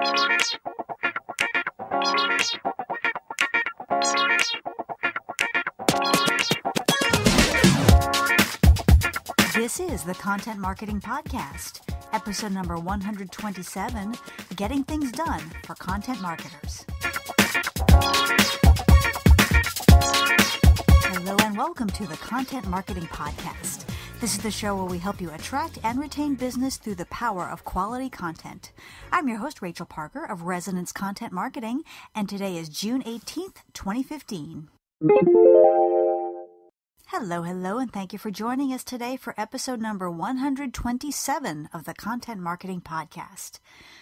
This is the Content Marketing Podcast, episode number 127, Getting Things Done for Content Marketers. Hello and welcome to the Content Marketing Podcast. This is the show where we help you attract and retain business through the power of quality content. I'm your host, Rachel Parker of Resonance Content Marketing, and today is June 18th, 2015. Hello, and thank you for joining us today for episode number 127 of the Content Marketing Podcast.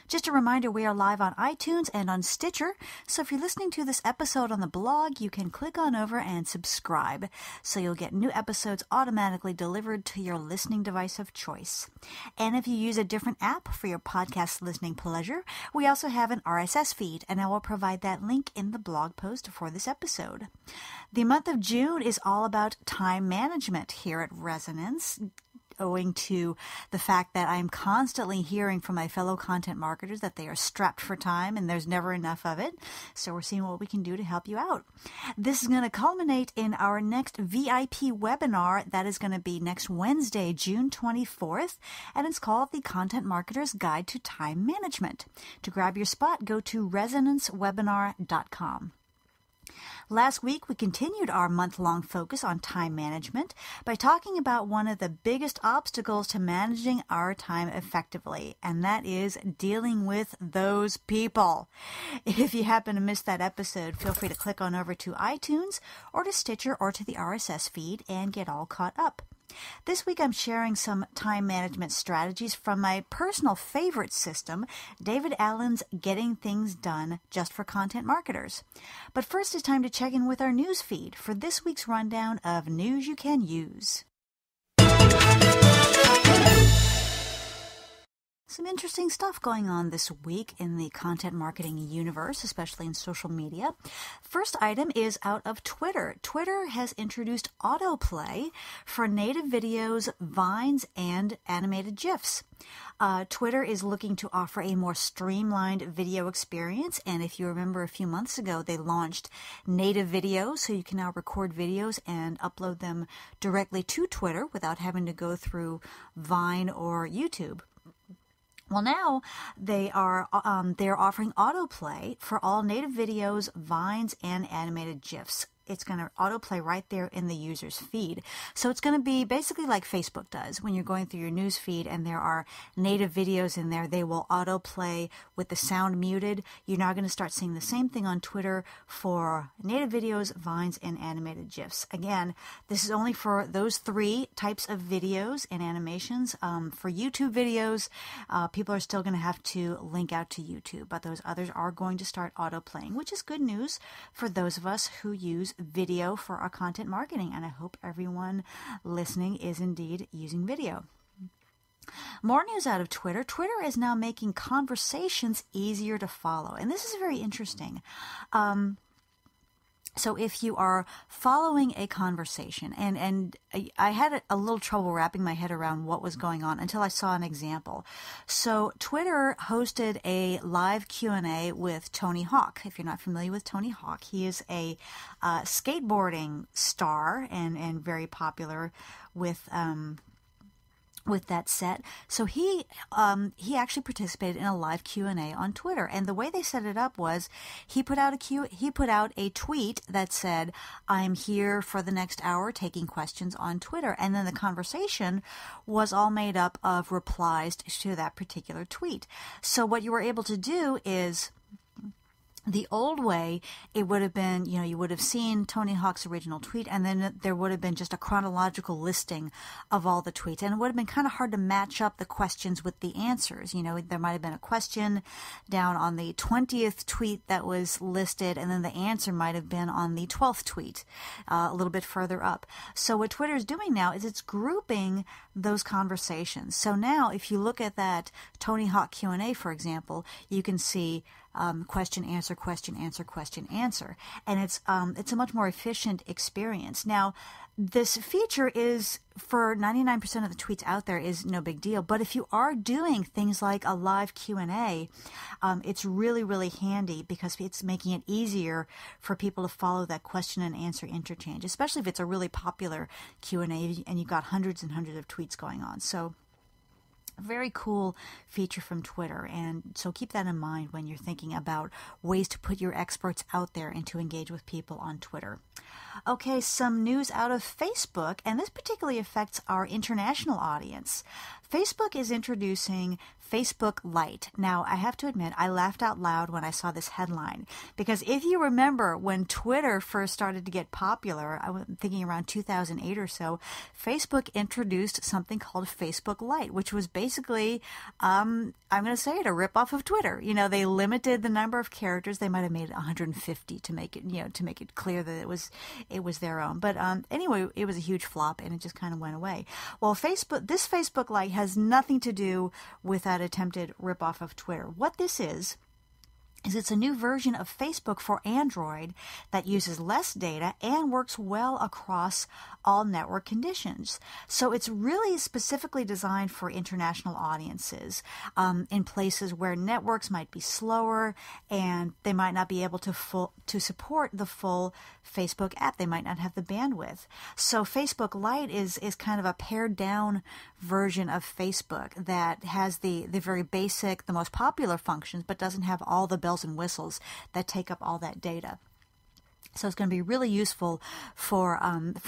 Just a reminder, we are live on iTunes and on Stitcher, so if you're listening to this episode on the blog, you can click on over and subscribe, so you'll get new episodes automatically delivered to your listening device of choice. And if you use a different app for your podcast listening pleasure, we also have an RSS feed, and I will provide that link in the blog post for this episode. The month of June is all about time management here at Resonance, owing to the fact that I'm constantly hearing from my fellow content marketers that they are strapped for time and there's never enough of it. So we're seeing what we can do to help you out. This is going to culminate in our next VIP webinar that is going to be next Wednesday, June 24th, and it's called The Content Marketer's Guide to Time Management. To grab your spot, go to resonancewebinar.com. Last week, we continued our month-long focus on time management by talking about one of the biggest obstacles to managing our time effectively, and that is dealing with those people. If you happen to miss that episode, feel free to click on over to iTunes or to Stitcher or to the RSS feed and get all caught up. This week I'm sharing some time management strategies from my personal favorite system, David Allen's Getting Things Done Just for Content Marketers. But first it's time to check in with our news feed for this week's rundown of news you can use. Some interesting stuff going on this week in the content marketing universe, especially in social media. First item is out of Twitter. Twitter has introduced autoplay for native videos, vines, and animated GIFs. Twitter is looking to offer a more streamlined video experience, and if you remember a few months ago, they launched native videos, so you can now record videos and upload them directly to Twitter without having to go through Vine or YouTube. Well, now they're offering autoplay for all native videos, vines, and animated GIFs. It's going to autoplay right there in the user's feed. So it's going to be basically like Facebook does. When you're going through your news feed and there are native videos in there, they will autoplay with the sound muted. You're now going to start seeing the same thing on Twitter for native videos, vines, and animated GIFs. Again, this is only for those three types of videos and animations. For YouTube videos, people are still going to have to link out to YouTube, but those others are going to start autoplaying, which is good news for those of us who use video for our content marketing, and I hope everyone listening is indeed using video. More news out of Twitter. Twitter is now making conversations easier to follow, and this is very interesting. So if you are following a conversation, and I had a little trouble wrapping my head around what was going on until I saw an example. So Twitter hosted a live Q&A with Tony Hawk. If you're not familiar with Tony Hawk, he is a skateboarding star and very popular with that set. So he actually participated in a live Q&A on Twitter, and the way they set it up was he put out a tweet that said, "I'm here for the next hour taking questions on Twitter," and then the conversation was all made up of replies to that particular tweet. So what you were able to do is, the old way, it would have been, you would have seen Tony Hawk's original tweet, and then there would have been just a chronological listing of all the tweets. And it would have been kind of hard to match up the questions with the answers. There might have been a question down on the 20th tweet that was listed, and then the answer might have been on the 12th tweet, a little bit further up. So what Twitter is doing now is it's grouping those conversations. So now if you look at that Tony Hawk Q&A, for example, you can see question, answer, question, answer, question, answer. And it's a much more efficient experience. Now, this feature is, for 99% of the tweets out there, is no big deal. But if you are doing things like a live Q&A, it's really, really handy because it's making it easier for people to follow that question and answer interchange, especially if it's a really popular Q&A and you've got hundreds and hundreds of tweets going on. So, a very cool feature from Twitter, and so keep that in mind when you're thinking about ways to put your experts out there and to engage with people on Twitter. Okay, some news out of Facebook, and this particularly affects our international audience. Facebook is introducing Facebook Lite. Now, I have to admit, I laughed out loud when I saw this headline, because if you remember when Twitter first started to get popular, I was thinking around 2008 or so, Facebook introduced something called Facebook Lite, which was basically, I'm going to say it, a ripoff of Twitter. You know, they limited the number of characters. They might have made it 150 to make it clear that it was their own. But anyway, it was a huge flop, and it just kind of went away. Well, this Facebook Lite has nothing to do with that attempted ripoff of Twitter. What this is it's a new version of Facebook for Android that uses less data and works well across all network conditions. So it's really specifically designed for international audiences in places where networks might be slower and they might not be able to support the full Facebook app. They might not have the bandwidth. So Facebook Lite is kind of a pared down version of Facebook that has the very basic, the most popular functions, but doesn't have all the bells and whistles that take up all that data. So it's going to be really useful for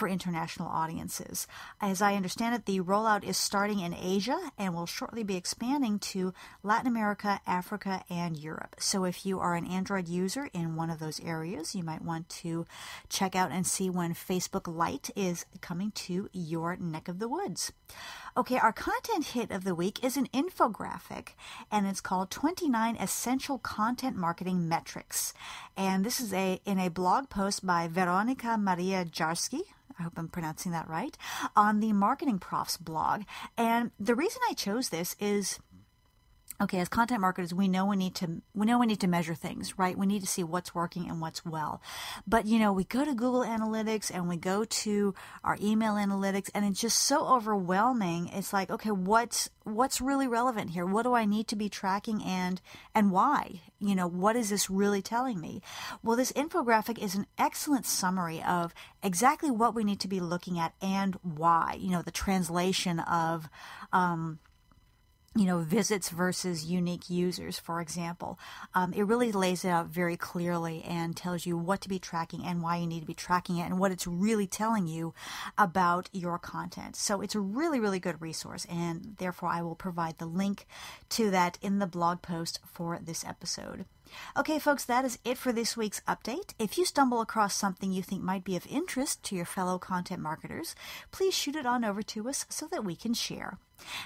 international audiences. As I understand it, the rollout is starting in Asia and will shortly be expanding to Latin America, Africa, and Europe. So if you are an Android user in one of those areas, you might want to check out and see when Facebook Lite is coming to your neck of the woods. Okay, our content hit of the week is an infographic, and it's called 29 Essential Content Marketing Metrics. And this is in a blog post by Veronika Maria Jarski, I hope I'm pronouncing that right, on the Marketing Profs blog. And the reason I chose this is, okay, as content marketers, we know we need to measure things, right? We need to see what's working and what's well. But, we go to Google Analytics and we go to our email analytics, and it's just so overwhelming. It's like, okay, what's really relevant here? What do I need to be tracking and why? What is this really telling me? Well, this infographic is an excellent summary of exactly what we need to be looking at and why. The translation of visits versus unique users, for example. It really lays it out very clearly and tells you what to be tracking and why you need to be tracking it and what it's really telling you about your content. So it's a really, really good resource, and therefore I will provide the link to that in the blog post for this episode. Okay, folks, that is it for this week's update. If you stumble across something you think might be of interest to your fellow content marketers, please shoot it on over to us so that we can share.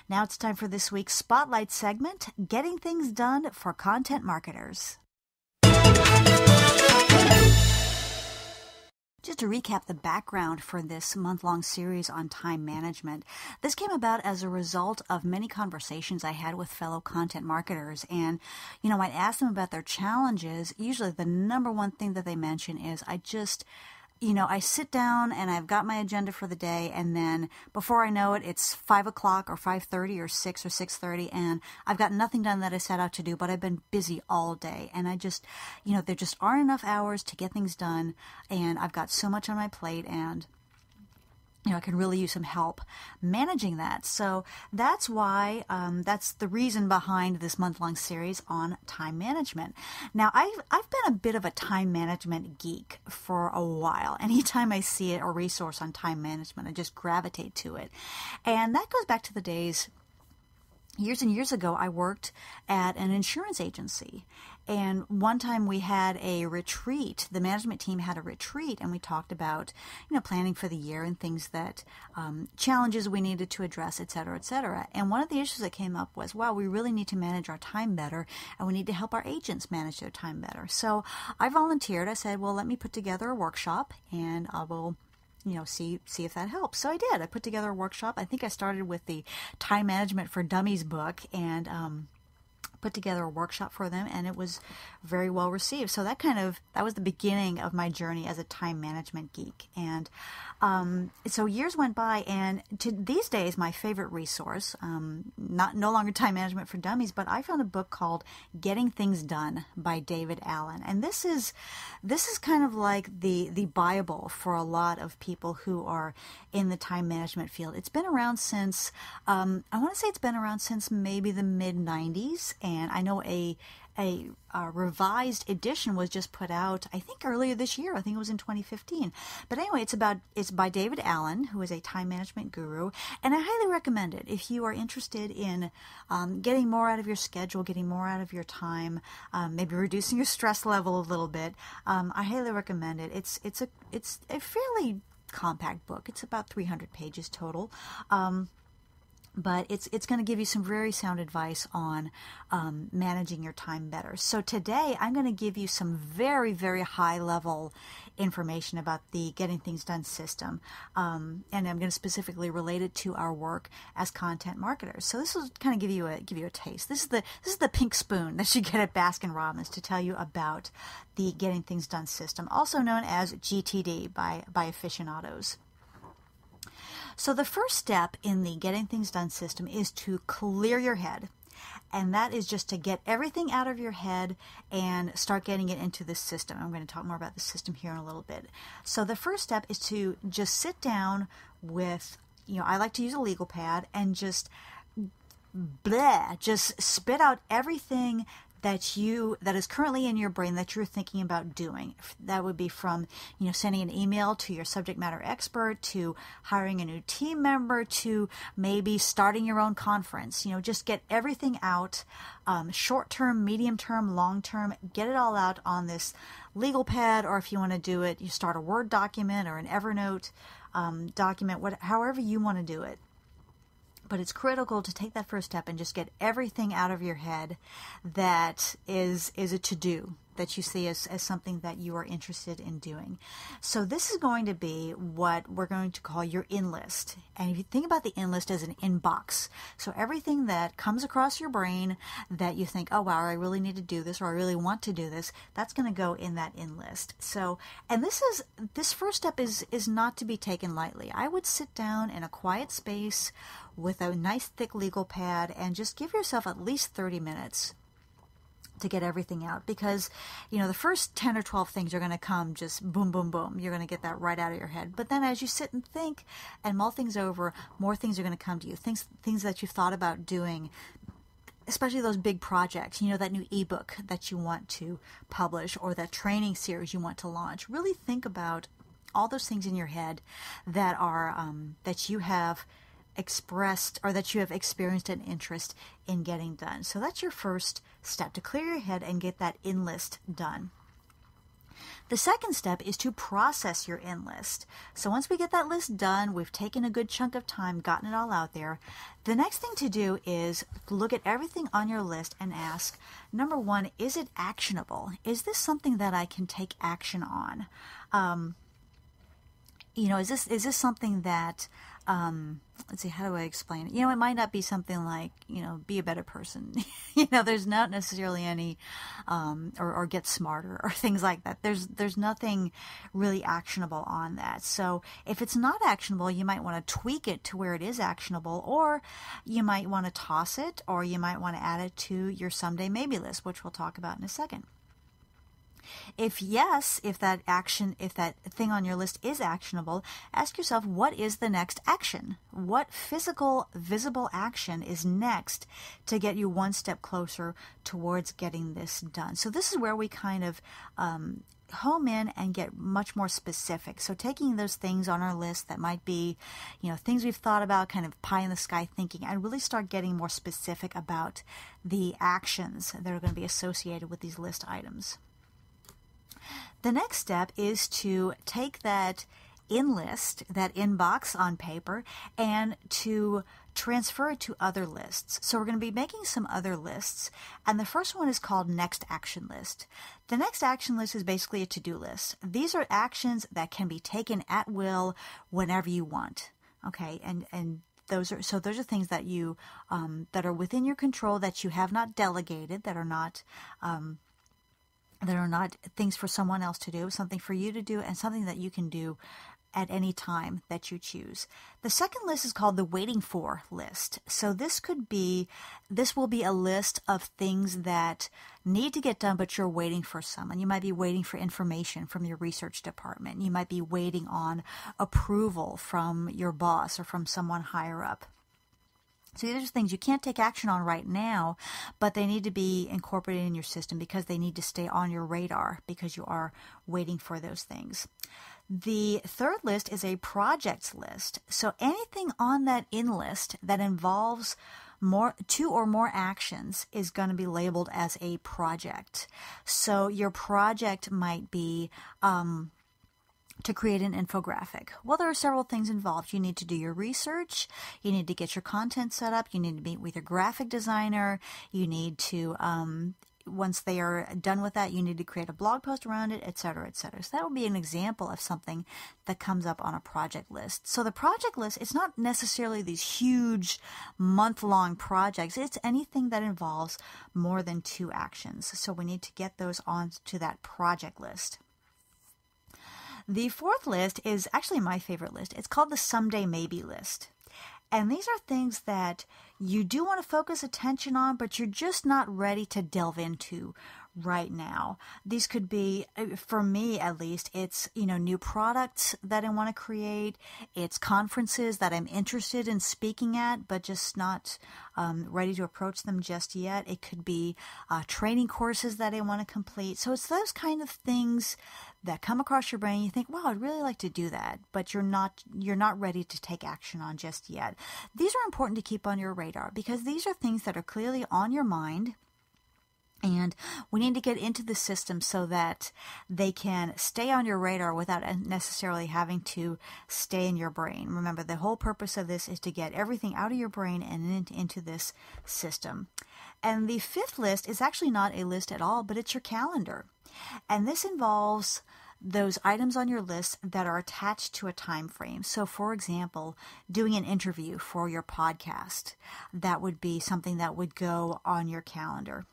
Now it's time for this week's Spotlight segment, Getting Things Done for Content Marketers. Just to recap the background for this month-long series on time management, this came about as a result of many conversations I had with fellow content marketers. And, I'd ask them about their challenges. Usually the number one thing that they mention is I sit down and I've got my agenda for the day, and then before I know it, it's 5 o'clock or 5:30 or 6 or 6:30, and I've got nothing done that I set out to do, but I've been busy all day, and I just, there just aren't enough hours to get things done, and I've got so much on my plate, and I can really use some help managing that. So that's why, that's the reason behind this month-long series on time management. Now, I've been a bit of a time management geek for a while. Anytime I see a resource on time management, I just gravitate to it. And that goes back to the days, years and years ago, I worked at an insurance agency. And one time we had a retreat. The management team had a retreat, and we talked about, planning for the year and things that, challenges we needed to address, et cetera, et cetera. And one of the issues that came up was, wow, we really need to manage our time better, and we need to help our agents manage their time better. So I volunteered. I said, well, let me put together a workshop, and I will see if that helps. So I did. I put together a workshop. I think I started with the Time Management for Dummies book, and put together a workshop for them, and it was very well received. So that was the beginning of my journey as a time management geek. And so years went by, and to these days, my favorite resource, no longer Time Management for Dummies, but I found a book called Getting Things Done by David Allen. And this is kind of like the Bible for a lot of people who are in the time management field. It's been around since, I want to say it's been around since maybe the mid-90s, and I know a revised edition was just put out, I think earlier this year. I think it was in 2015. But anyway, it's by David Allen, who is a time management guru, and I highly recommend it if you are interested in getting more out of your schedule, getting more out of your time, maybe reducing your stress level a little bit. I highly recommend it. It's a fairly compact book. It's about 300 pages total. But it's going to give you some very sound advice on managing your time better. So today I'm going to give you some very, very high level information about the Getting Things Done system. And I'm going to specifically relate it to our work as content marketers. So this will kind of give you a taste. This is the pink spoon that you get at Baskin-Robbins to tell you about the Getting Things Done system, also known as GTD by aficionados. So the first step in the Getting Things Done system is to clear your head. And that is just to get everything out of your head and start getting it into the system. I'm going to talk more about the system here in a little bit. So the first step is to just sit down with, I like to use a legal pad and just spit out everything that is currently in your brain that you're thinking about doing. That would be from, sending an email to your subject matter expert, to hiring a new team member, to maybe starting your own conference. Just get everything out, short term, medium term, long term, get it all out on this legal pad, or if you want to do it, you start a Word document or an Evernote document, however you want to do it. But it's critical to take that first step and just get everything out of your head that is a to-do that you see as something that you are interested in doing. So this is going to be what we're going to call your in-list. And if you think about the in-list as an inbox, so everything that comes across your brain that you think, oh wow, I really need to do this, or I really want to do this, that's going to go in that in-list. So, and this first step is not to be taken lightly. I would sit down in a quiet space with a nice thick legal pad and just give yourself at least 30 minutes to get everything out, because the first 10 or 12 things are going to come just boom, boom, boom. You're going to get that right out of your head. But then as you sit and think and mull things over, more things are going to come to you. Things that you've thought about doing, especially those big projects, that new ebook that you want to publish, or that training series you want to launch. Really think about all those things in your head that are that you have expressed, or that you have experienced an interest in getting done. So that's your first step, to clear your head and get that in-list done. The second step is to process your in-list. So once we get that list done, we've taken a good chunk of time, gotten it all out there. The next thing to do is look at everything on your list and ask, number one, is it actionable? Is this something that I can take action on? Is this something that, let's see, how do I explain it? It might not be something like, be a better person. There's not necessarily any, or get smarter or things like that. There's nothing really actionable on that. So if it's not actionable, you might want to tweak it to where it is actionable, or you might want to toss it, or you might want to add it to your someday maybe list, which we'll talk about in a second. If that thing on your list is actionable, ask yourself, what is the next action? What physical, visible action is next to get you one step closer towards getting this done? So this is where we kind of home in and get much more specific. So taking those things on our list that might be, things we've thought about, kind of pie in the sky thinking, and really start getting more specific about the actions that are going to be associated with these list items. The next step is to take that in-list, that inbox on paper, and to transfer it to other lists. So we're going to be making some other lists, and the first one is called Next Action List. The Next Action List is basically a to-do list. These are actions that can be taken at will whenever you want. Okay, and those are things that you that are within your control, that you have not delegated, that are not things for someone else to do, something for you to do, and something that you can do at any time that you choose. The second list is called the waiting for list. So this will be a list of things that need to get done, but you're waiting for someone. You might be waiting for information from your research department. You might be waiting on approval from your boss or from someone higher up. So these are things you can't take action on right now, but they need to be incorporated in your system because they need to stay on your radar because you are waiting for those things. The third list is a projects list. So anything on that in list that involves two or more actions is going to be labeled as a project. So your project might be to create an infographic. Well, there are several things involved. You need to do your research. You need to get your content set up. You need to meet with your graphic designer. You need to, once they are done with that, you need to create a blog post around it, et cetera, et cetera. So that would be an example of something that comes up on a project list. So the project list, it's not necessarily these huge month-long projects. It's anything that involves more than 2 actions. So we need to get those onto that project list. The fourth list is actually my favorite list. It's called the someday maybe list. And these are things that you do want to focus attention on, but you're just not ready to delve into right now. These could be, for me at least, it's, new products that I want to create. It's conferences that I'm interested in speaking at, but just not ready to approach them just yet. It could be training courses that I want to complete. So it's those kind of things that come across your brain. You think, wow, I'd really like to do that, but you're not ready to take action on just yet. These are important to keep on your radar because these are things that are clearly on your mind. And we need to get into the system so that they can stay on your radar without necessarily having to stay in your brain. Remember, the whole purpose of this is to get everything out of your brain and into this system. And the fifth list is actually not a list at all, but it's your calendar. And this involves those items on your list that are attached to a time frame. So, for example, doing an interview for your podcast, that would be something that would go on your calendar.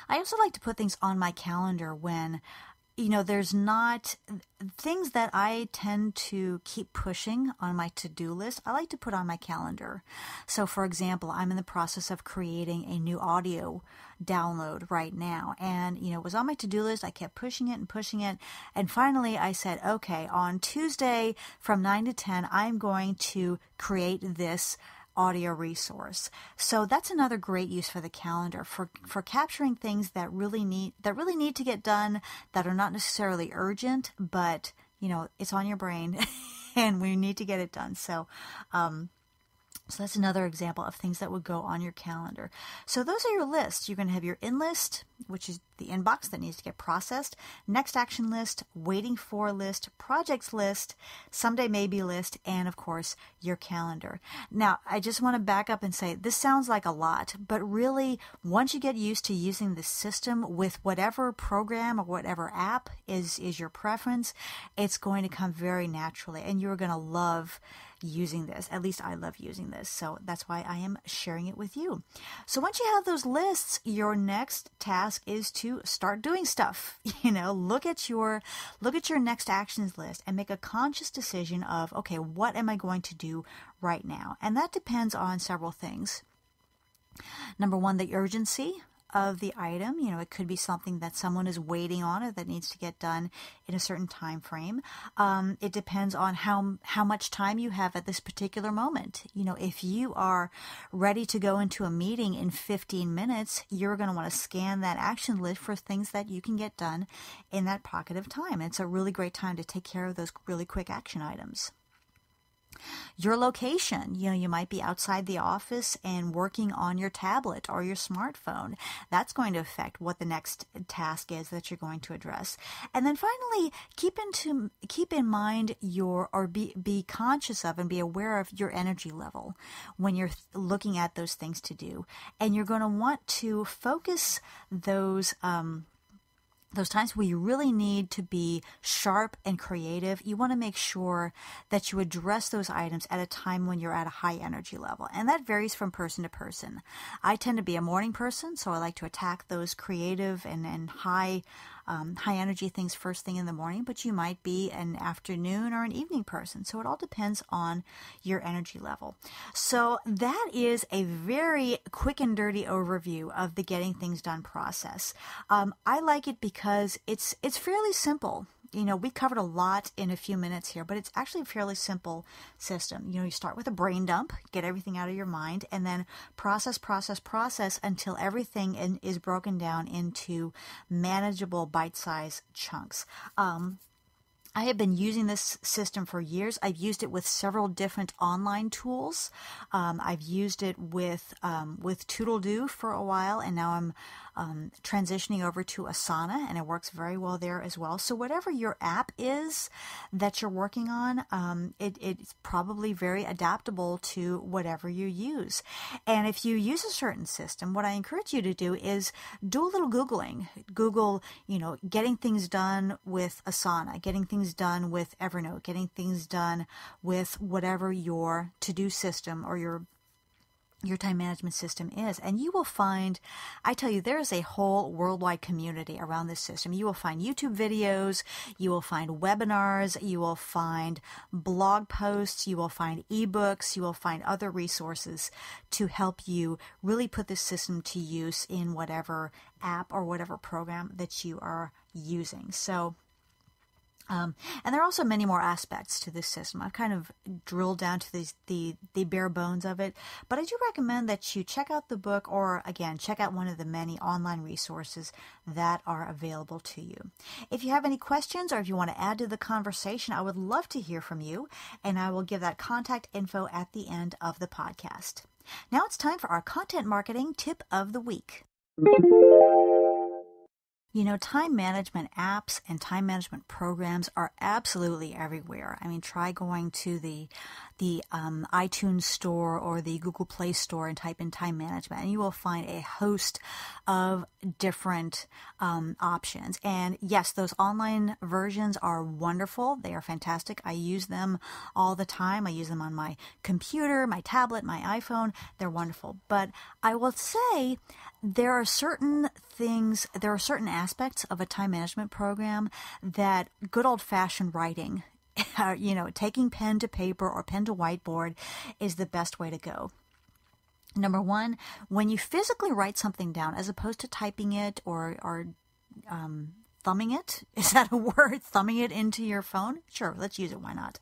I also like to put things on my calendar when, there's not things that I tend to keep pushing on my to-do list. I like to put on my calendar. So, for example, I'm in the process of creating a new audio download right now. And, it was on my to-do list. I kept pushing it. And finally, I said, okay, on Tuesday from 9 to 10, I'm going to create this audio resource. So that's another great use for the calendar for capturing things that really need to get done, that are not necessarily urgent, but it's on your brain and we need to get it done. So that's another example of things that would go on your calendar. So those are your lists. You're going to have your in list, which is the inbox that needs to get processed, next action list, waiting for list, projects list, someday maybe list, and of course, your calendar. Now, I just want to back up and say this sounds like a lot, but really, once you get used to using the system with whatever program or whatever app is your preference, it's going to come very naturally, and you're going to love using this. At least I love using this. So that's why I am sharing it with you. So once you have those lists, your next task is to start doing stuff. Look at your next actions list and make a conscious decision of, okay, what am I going to do right now? And that depends on several things. Number one, the urgency of the item. It could be something that someone is waiting on or that needs to get done in a certain time frame. It depends on how much time you have at this particular moment. If you are ready to go into a meeting in 15 minutes, you're going to want to scan that action list for things that you can get done in that pocket of time. It's a really great time to take care of those really quick action items. Your location, you might be outside the office and working on your tablet or your smartphone. That's going to affect what the next task is that you're going to address. And then finally, keep in mind be conscious of and be aware of your energy level when you're looking at those things to do. And you're going to want to focus those those times where you really need to be sharp and creative, you want to make sure that you address those items at a time when you're at a high energy level. And that varies from person to person. I tend to be a morning person, so I like to attack those creative and high energy things first thing in the morning, but you might be an afternoon or an evening person. So it all depends on your energy level. So that is a very quick and dirty overview of the getting things done process. I like it because it's fairly simple. We covered a lot in a few minutes here, but it's actually a fairly simple system. You start with a brain dump, get everything out of your mind, and then process until everything is broken down into manageable bite-sized chunks. I have been using this system for years. I've used it with several different online tools. I've used it with Toodle-Do for a while, and now I'm transitioning over to Asana, and it works very well there as well. So whatever your app is that you're working on, it's probably very adaptable to whatever you use. And if you use a certain system, what I encourage you to do is do a little Googling. Google, getting things done with Asana, getting things done with Evernote, getting things done with whatever your to-do system or your time management system is. And you will find, I tell you, there is a whole worldwide community around this system. You will find YouTube videos, you will find webinars, you will find blog posts, you will find ebooks, you will find other resources to help you really put this system to use in whatever app or whatever program that you are using. So and there are also many more aspects to this system. I've kind of drilled down to the bare bones of it, but I do recommend that you check out the book or, again, check out one of the many online resources that are available to you. If you have any questions or if you want to add to the conversation, I would love to hear from you, and I will give that contact info at the end of the podcast. Now it's time for our content marketing tip of the week. Time management apps and time management programs are absolutely everywhere. I mean, try going to the iTunes store or the Google Play store and type in time management, and you will find a host of different options. And yes, those online versions are wonderful. They are fantastic. I use them all the time. I use them on my computer, my tablet, my iPhone. They're wonderful. But I will say there are certain aspects of a time management program that good old-fashioned writing, taking pen to paper or pen to whiteboard is the best way to go. Number one, when you physically write something down, as opposed to typing it or thumbing it, is that a word? Thumbing it into your phone? Sure, let's use it. Why not?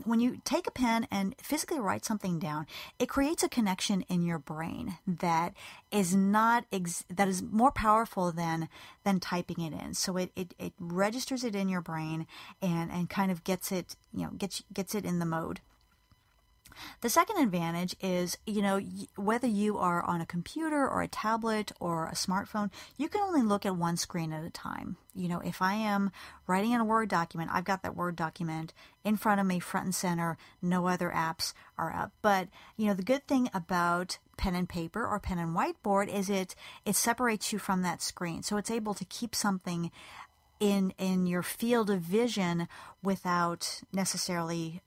When you take a pen and physically write something down, it creates a connection in your brain that is that is more powerful than typing it in. So it registers it in your brain and kind of gets it in the mode. The second advantage is, whether you are on a computer or a tablet or a smartphone, you can only look at one screen at a time. If I am writing in a Word document, I've got that Word document in front of me, front and center. No other apps are up. But, the good thing about pen and paper or pen and whiteboard is it separates you from that screen. So it's able to keep something in your field of vision without necessarily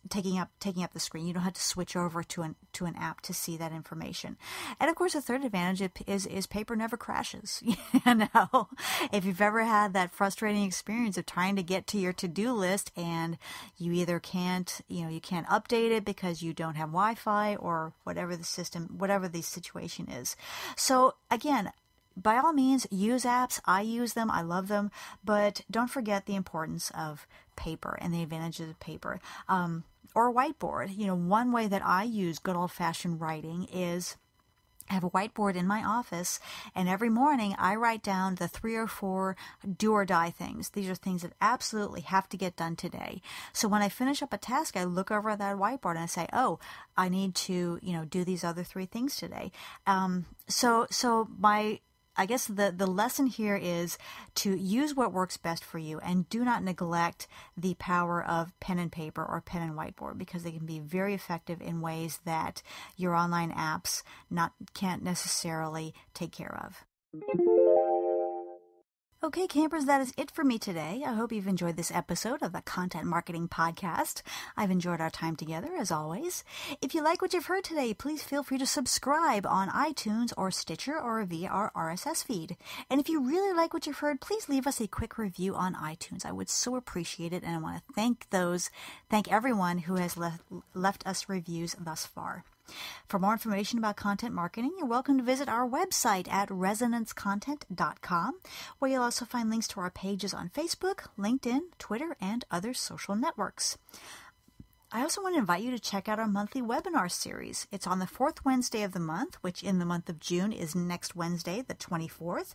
taking up the screen. You don't have to switch over to an app to see that information. And of course, the third advantage is paper never crashes. If you've ever had that frustrating experience of trying to get to your to-do list and you either can't update it because you don't have Wi-Fi or whatever the situation is. So again, by all means, use apps. I use them. I love them. But don't forget the importance of paper and the advantages of paper. Or a whiteboard. One way that I use good old-fashioned writing is I have a whiteboard in my office, and every morning I write down the 3 or 4 do or die things. These are things that absolutely have to get done today. So when I finish up a task, I look over at that whiteboard and I say, oh, I need to, do these other 3 things today. I guess the lesson here is to use what works best for you, and do not neglect the power of pen and paper or pen and whiteboard, because they can be very effective in ways that your online apps can't necessarily take care of. Okay, campers, that is it for me today. I hope you've enjoyed this episode of the Content Marketing Podcast. I've enjoyed our time together, as always. If you like what you've heard today, please feel free to subscribe on iTunes or Stitcher or via our RSS feed. And if you really like what you've heard, please leave us a quick review on iTunes. I would so appreciate it, and I want to thank everyone who has left us reviews thus far. For more information about content marketing, you're welcome to visit our website at resonancecontent.com, where you'll also find links to our pages on Facebook, LinkedIn, Twitter, and other social networks. I also want to invite you to check out our monthly webinar series. It's on the fourth Wednesday of the month, which in the month of June is next Wednesday, the 24th,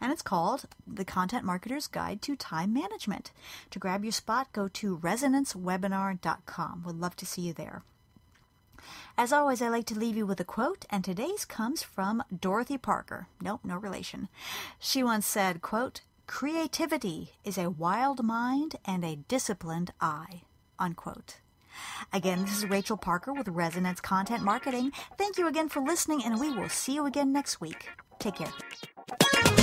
and it's called The Content Marketer's Guide to Time Management. To grab your spot, go to resonancewebinar.com. We'd love to see you there. As always, I like to leave you with a quote, and today's comes from Dorothy Parker. Nope, no relation. She once said, quote, "Creativity is a wild mind and a disciplined eye," unquote. Again, this is Rachel Parker with Resonance Content Marketing. Thank you again for listening, and we will see you again next week. Take care.